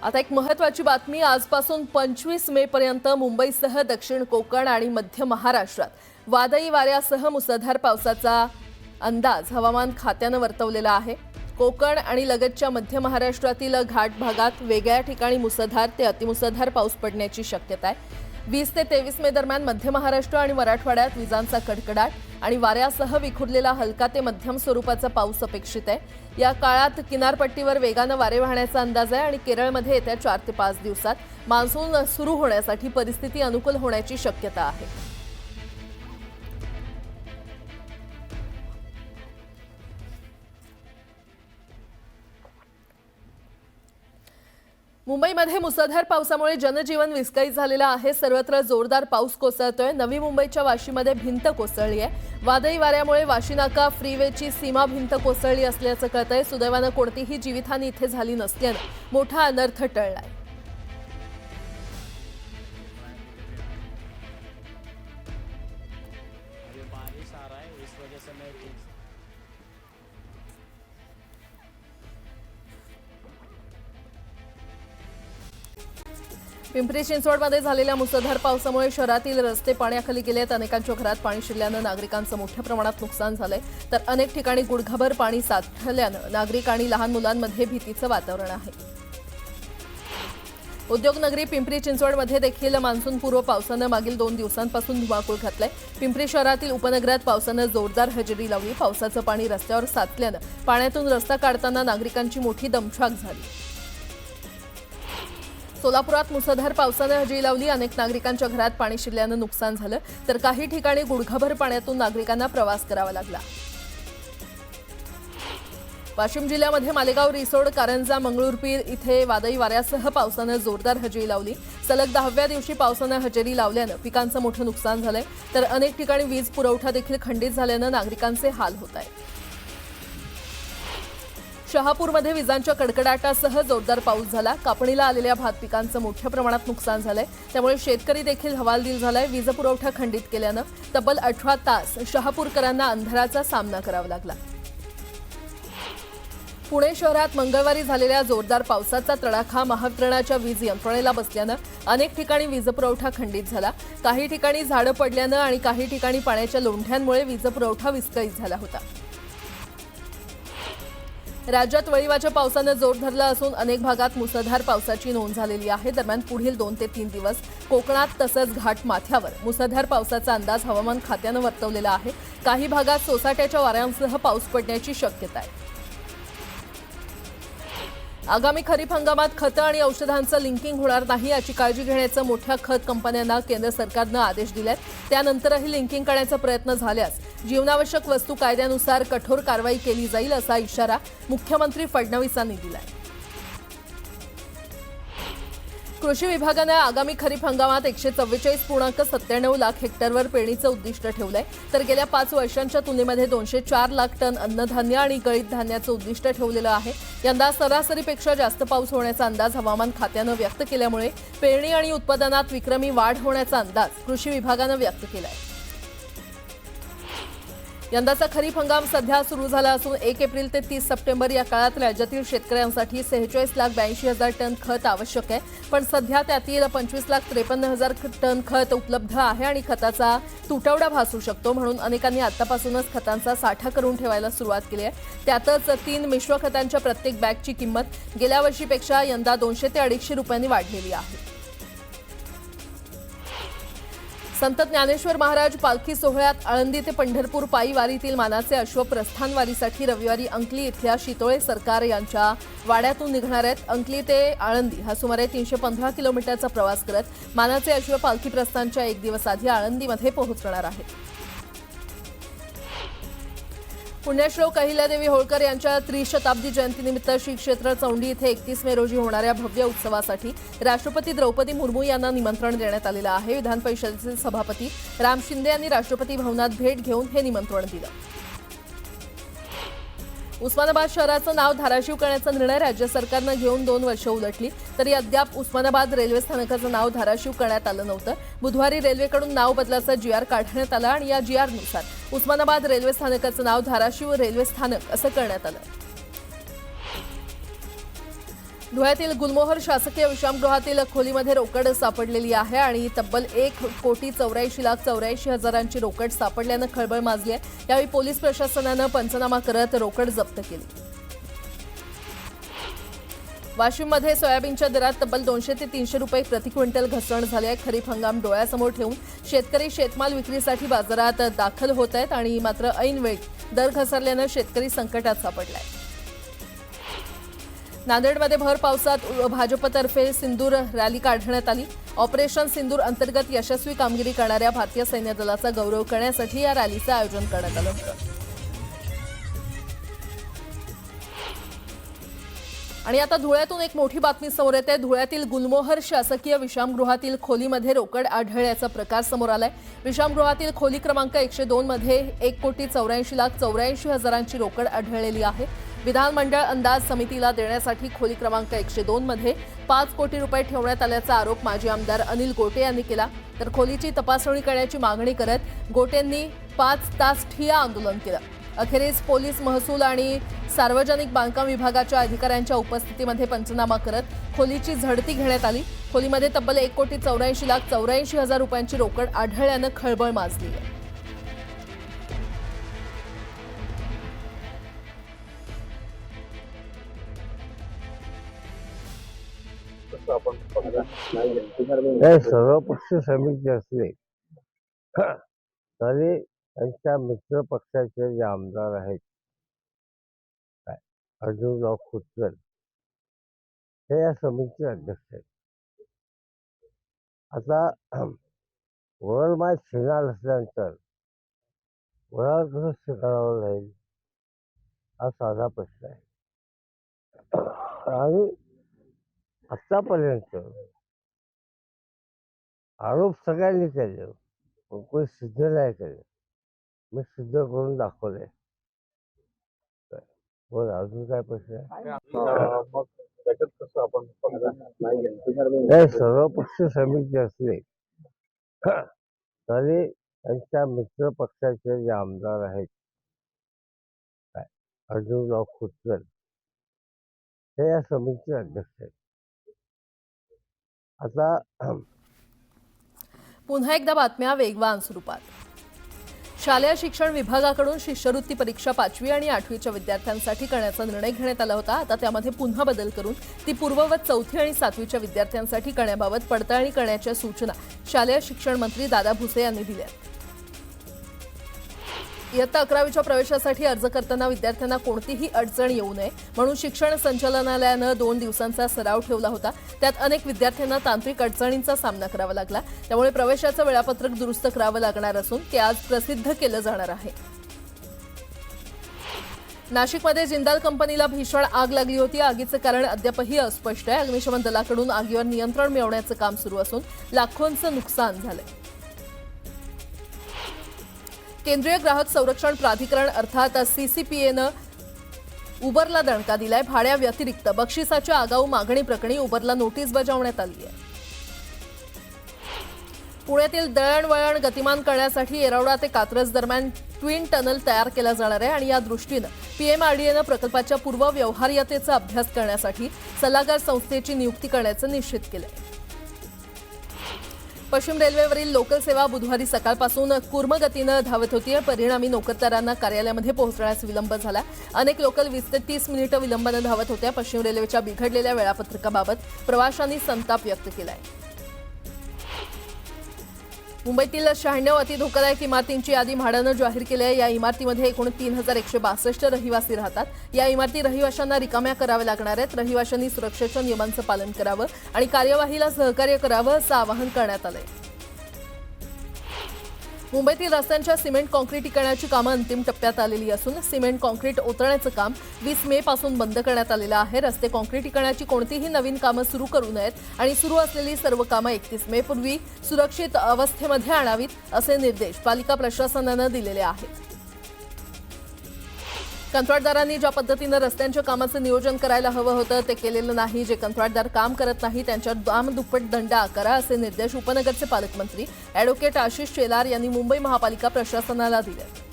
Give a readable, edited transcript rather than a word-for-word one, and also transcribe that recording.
आता एक महत्त्वाची बातमी। आजपासून 25 मे पर्यंत मुंबईसह दक्षिण कोकण आणि मध्य महाराष्ट्रात वादळी वाऱ्यासह मुसळधार पावसाचा अंदाज हवामान खात्याने वर्तवलेला आहे। कोकण आणि लगतच्या मध्य महाराष्ट्रातील घाट भागात वेगळ्या ठिकाणी मुसळधार ते अतिमुसळधार पाऊस पडण्याची शक्यता आहे। 20 ते 23 मे दरम्यान मध्य महाराष्ट्र आणि मराठवाड्यात विजांचा कडकडाट आणि वाऱ्यासह विखुरलेला हलका ते मध्यम स्वरूपाचा पाऊस अपेक्षित आहे। या काळात किनारपट्टीवर वेगाने वारे वाहण्याचा अंदाज आहे आणि केरळमध्ये येत्या 4 ते 5 दिवसात मान्सून सुरू होण्यासाठी परिस्थिती अनुकूल होण्याची शक्यता आहे। मुंबईमध्ये मुसळधार पावसामुळे जनजीवन विस्कळीत झालेलं आहे। सर्वत्र जोरदार पाऊस कोसळतोय। नवी मुंबईच्या वाशीमध्ये भिंत कोसळली आहे। वादळी वाऱ्यामुळे वाशी नाका फ्रीवेची सीमा भिंत कोसळली असल्याचं कळतंय। सुदैवानं कोणतीही जीवितहानी इथे झाली नसल्यानं मोठा अनर्थ टळलाय। पिंपरी चिंचवडमध्ये झालेल्या मुसळधार पावसामुळे शहरातील रस्ते पाण्याखाली गेलेत। अनेकांच्या घरात पाणी शिरल्यानं नागरिकांचं मोठ्या प्रमाणात नुकसान झालंय, तर अनेक ठिकाणी गुडघाभर पाणी साठल्यानं नागरिक आणि लहान मुलांमध्ये भीतीचं वातावरण आहे। उद्योगनगरी पिंपरी चिंचवडमध्ये देखील मान्सूनपूर्व पावसानं मागील 2 दिवसांपासून धुमाकूळ घातलाय। पिंपरी शहरातील उपनगरात पावसानं जोरदार हजेरी लावली। पावसाचं पाणी रस्त्यावर साचल्यानं पाण्यातून रस्ता काढताना नागरिकांची मोठी दमछाक झाली। सोलापुरात मुसळधार पावसाने हजेरी लावली। अनेक नागरिकांच्या घरात पाणी शिरल्यानं नुकसान झालं, तर काही ठिकाणी गुडघाभर पाण्यातून नागरिकांना प्रवास करावा लागला। वाशिम जिल्ह्यामध्ये मालेगाव, रिसोड, कारंजा, मंगळूरपीर इथे वादळी वाऱ्यासह पावसाने जोरदार हजेरी लावली। सलग 10व्या दिवशी पावसाने हजेरी लावल्यानं पिकांचं मोठं नुकसान झालंय, तर अनेक ठिकाणी वीज पुरवठा देखील खंडित झाल्यानं नागरिकांचे हाल होत आहेत। शहापूरमध्ये विजांच्या कडकडाटासह जोरदार पाऊस झाला। कापणीला आलेल्या भात पिकांचं मोठ्या प्रमाणात नुकसान झालंय, त्यामुळे शेतकरी देखील हवालदिल झालाय। वीज पुरवठा खंडित केल्यानं तब्बल 18 तास शहापूरकरांना अंधाराचा सामना करावा लागला। पुणे शहरात मंगळवारी झालेल्या जोरदार पावसाचा तडाखा महावितरणच्या वीज यंत्रणेला बसल्यानं अनेक ठिकाणी वीज पुरवठा खंडित झाला। काही ठिकाणी झाडं पडल्यानं आणि काही ठिकाणी पाण्याच्या लोंढ्यांमुळे वीज पुरवठा विस्कळीत झाला होता। राज्यात वळीवाच्या पावसाने जोर धरला असून अनेक भागात मुसळधार पावसाची नोंद झालेली आहे। दरम्यान पुढील 2 ते 3 दिवस कोकणात तसंच घाटमाथ्यावर मुसळधार पावसाचा अंदाज हवामान खात्याने वर्तवलेला आहे। काही भागात सोसाट्याच्या वाऱ्यांसह पाऊस पडण्याची शक्यता आहे। आगामी खरीप हंगामात खतं आणि औषधांचं लिंकिंग होणार नाही याची काळजी घेण्याचं मोठ्या खत कंपन्यांना केंद्र सरकारनं आदेश दिलेत। त्यानंतरही लिंकिंग करण्याचा प्रयत्न झाल्यास जीवनावश्यक वस्तू कायद्यानुसार कठोर कारवाई केली जाईल असा इशारा मुख्यमंत्री फडणवीसांनी दिलाय। कृषी विभागाने आगामी खरीप हंगामात 144.97 लाख हेक्टरवर पेरणीचं उद्दिष्ट ठेवलंय, तर गेल्या 5 वर्षांच्या तुलनेमध्ये 204 लाख टन अन्नधान्य आणि गळीत धान्याचं उद्दिष्ट ठेवलेलं आहे। यंदा सरासरीपेक्षा जास्त पाऊस होण्याचा अंदाज हवामान खात्यानं व्यक्त केल्यामुळे पेरणी आणि उत्पादनात विक्रमी वाढ होण्याचा अंदाज कृषी विभागानं व्यक्त केलाय। यंदाचा खरीप हंगाम सध्या सुरू झाला असून 1 एप्रिल ते 30 सप्टेंबर या काळात राज्यातील शेतकऱ्यांसाठी 46,82,000 टन खत आवश्यक आहे, पण सध्या त्यातील 25,53,000 टन खत उपलब्ध आहे आणि खताचा तुटवडा भासू शकतो, म्हणून अनेकांनी आतापासूनच खतांचा साठा करून ठेवायला सुरुवात केली आहे। त्यातच 3 मिश्र खतांच्या प्रत्येक बॅगची किंमत गेल्या वर्षीपेक्षा यंदा 200 ते 250 रुपयांनी वाढलेली आहे। संत ज्ञानेश्वर महाराज पालखी सोहळ्यात आळंदी ते पंढरपूर पायी वारीतील मानाचे अश्व प्रस्थान वारीसाठी रविवारी अंकली इथल्या शितोळे सरकार यांच्या वाड्यातून निघणार आहेत। अंकली ते आळंदी हा सुमारे 315 किलोमीटरचा प्रवास करत मानाचे अश्व पालखी प्रस्थानच्या 1 दिवस आधी आळंदीमध्ये पोहोचणार आहेत। पुण्यश्लोक अहिल्यादेवी होळकर यांच्या त्रिशताब्दी जयंतीनिमित्त श्री क्षेत्र चौंडी इथे 31 मे रोजी होणाऱ्या भव्य उत्सवासाठी राष्ट्रपती द्रौपदी मुर्मू यांना निमंत्रण देण्यात आलेलं आहे। विधान परिषदेचे सभापती राम शिंदे यांनी राष्ट्रपती भवनात भेट घेऊन हे निमंत्रण दिलं। उस्मानाबाद शहराचं नाव धाराशिव करण्याचा निर्णय राज्य सरकारनं घेऊन 2 वर्ष उलटली, तरी अद्याप उस्मानाबाद रेल्वे स्थानकाचं नाव धाराशिव करण्यात आलं नव्हतं। बुधवारी रेल्वेकडून नाव बदलाचा जीआर काढण्यात आला आणि या जीआरनुसार उस्मानाबाद रेल्वे स्थानकाचं नाव धाराशिव रेल्वे स्थानक असं करण्यात आलं। धुळ्यातील गुलमोहर शासकीय विश्रामगृहातील खोलीमध्ये रोकड सापडलेली आहे आणि तब्बल 1,84,84,84,000ची रोकड सापडल्यानं खळबळ माजली आहे। यावेळी पोलीस प्रशासनानं पंचनामा करत रोकड जप्त केली। वाशिममध्ये सोयाबीनच्या दरात तब्बल 200 ते 300 रुपये प्रति क्विंटल घसरण झाली आहे। खरीप हंगाम डोळ्यासमोर ठेवून शेतकरी शेतमाल विक्रीसाठी बाजारात दाखल होत आहेत आणि मात्र ऐनवेळी दर घसरल्यानं शेतकरी संकटात सापडलाय। नांदेडमध्ये भर पावसात भाजपतर्फे सिंदूर रॅली काढण्यात आली। ऑपरेशन सिंदूर अंतर्गत यशस्वी कामगिरी करणाऱ्या भारतीय सैन्य दलाचा गौरव करण्यासाठी या रॅलीचं आयोजन करण्यात आलं होतं। आणि आता धुळ्यातून एक मोठी बातमी समोर येते। धुळ्यातील गुलमोहर शासकीय विश्रामगृहातील खोलीमध्ये रोकड आढळल्याचा प्रकार समोर आलाय। विश्रामगृहातील खोली क्रमांक 102 मध्ये 1,84,84,000ची रोकड आढळलेली आहे। विधानमंडळ अंदाज समितीला देण्यासाठी खोली क्रमांक 102 मध्ये 5 कोटी रुपये ठेवण्यात आल्याचा आरोप माजी आमदार अनिल गोटे यांनी केला। तर खोलीची तपासणी करण्याची मागणी करत गोटेंनी 5 तास ठिय्या आंदोलन केलं। अखेरीस पोलीस, महसूल आणि सार्वजनिक बांधकाम विभागाच्या अधिकाऱ्यांच्या उपस्थितीमध्ये पंचनामा करत खोलीची झडती घेण्यात आली। खोलीमध्ये तब्बल 1,84,84,000 रुपयांची रोकड आढळल्यानं खळबळ माजली आहे। सर्व पक्ष समिती असले तरी त्यांच्या मित्र पक्षाचे जे आमदार आहेत अर्जुनराव खोतकर हे या समितीचे अध्यक्ष आहेत। आता वरमाय शिणार असल्यानंतर वरावर कसं स्वीकारावं लागेल हा साधा प्रश्न आहे। आणि आतापर्यंत आरोप सगळ्यांनी केले, पण कोणी सिद्ध नाही केले। मी सिद्ध करून दाखवले। बोल, अजून काय प्रश्न आहे? सर्व पक्ष समिती असले तरी त्यांच्या मित्र पक्षाचे जे आमदार आहेत अर्जुनराव खोतकर हे या समितीचे अध्यक्ष आहेत। आता पुन्हा एकदा बातम्या वेगवान स्वरूपात। शालेय शिक्षण विभागाकडून शिष्यवृत्ती परीक्षा 5वी आणि 8वीच्या विद्यार्थ्यांसाठी करण्याचा निर्णय घेण्यात आला होता। आता त्यामध्ये पुन्हा बदल करून ती पूर्ववत 4थी आणि 7वीच्या विद्यार्थ्यांसाठी करण्याबाबत पडताळणी करण्याच्या सूचना शालेय शिक्षण मंत्री दादा भुसे यांनी दिल्या। इयत्ता 11वीच्या प्रवेशासाठी अर्ज करताना विद्यार्थ्यांना कोणतीही अडचण येऊ नये म्हणून शिक्षण संचालनालयानं 2 दिवसांचा सराव ठेवला होता। त्यात अनेक विद्यार्थ्यांना तांत्रिक अडचणींचा सामना करावा लागला। त्यामुळे प्रवेशाचं वेळापत्रक दुरुस्त करावं लागणार असून ते आज प्रसिद्ध केलं जाणार आहे। नाशिकमध्ये जिंदाल कंपनीला भीषण आग लागली होती। आगीचं कारण अद्यापही अस्पष्ट आहे। अग्निशमन दलाकडून आगीवर नियंत्रण मिळवण्याचं काम सुरू असून लाखोंचं नुकसान झालंय। केंद्रीय ग्राहक संरक्षण प्राधिकरण अर्थात सीसीपीएनं उबरला दणका दिलाय। भाड्याव्यतिरिक्त बक्षिसाच्या आगाऊ मागणी प्रकरणी उबरला नोटीस बजावण्यात आली आहे। पुण्यातील दळणवळण गतिमान करण्यासाठी येरवडा ते कात्रज दरम्यान ट्विन टनल तयार केला जाणार आहे आणि या दृष्टीनं पीएमआरडीएनं प्रकल्पाच्या पूर्व व्यवहार्यतेचा अभ्यास करण्यासाठी सल्लागार संस्थेची नियुक्ती करण्याचं निश्चित केलंय। पश्चिम रेल्वेवरील लोकल सेवा बुधवारी सकाळपासून कूर्मगतीनं धावत होती। परिणामी नोकरदारांना कार्यालयामध्ये पोहोचण्यास विलंब झाला। अनेक लोकल 20 ते 30 मिनिटं विलंबानं धावत होत्या। पश्चिम रेल्वेच्या बिघडलेल्या वेळापत्रकाबाबत प्रवाशांनी संताप व्यक्त केलाय। मुंबईतील 96 अतिधोकादायक इमारतींची यादी म्हाडानं जाहीर केली आहे। या इमारतीमध्ये एकूण 3,162 रहिवासी राहतात। या इमारती रहिवाशांना रिकाम्या कराव्या लागणार आहेत। रहिवाशांनी सुरक्षेच्या नियमांचं पालन करावं आणि कार्यवाहीला सहकार्य करावं असं आवाहन करण्यात आलंय। मुंबईतील रस्त्यांच्या सिमेंट काँक्रिटीकरणाची कामं अंतिम टप्प्यात आलेली असून सिमेंट काँक्रीट ओतण्याचं काम 20 मे पासून बंद करण्यात आलेलं आहे। रस्ते काँक्रिटीकरणाची कोणतीही नवीन कामं सुरू करू नयेत आणि सुरू असलेली सर्व कामं 31 मे पूर्वी सुरक्षित अवस्थेमध्ये आणावीत असे निर्देश पालिका प्रशासनानं दिलेले आहेत। कंत्राटदारांनी ज्या पद्धतीनं रस्त्यांच्या कामाचं नियोजन करायला हवं होतं ते केलेलं नाही। जे कंत्राटदार काम करत नाही त्यांच्यावर दामदुप्पट दंड आकारा असे निर्देश उपनगरचे पालकमंत्री ॲडव्होकेट आशिष शेलार यांनी मुंबई महापालिका प्रशासनाला दिले।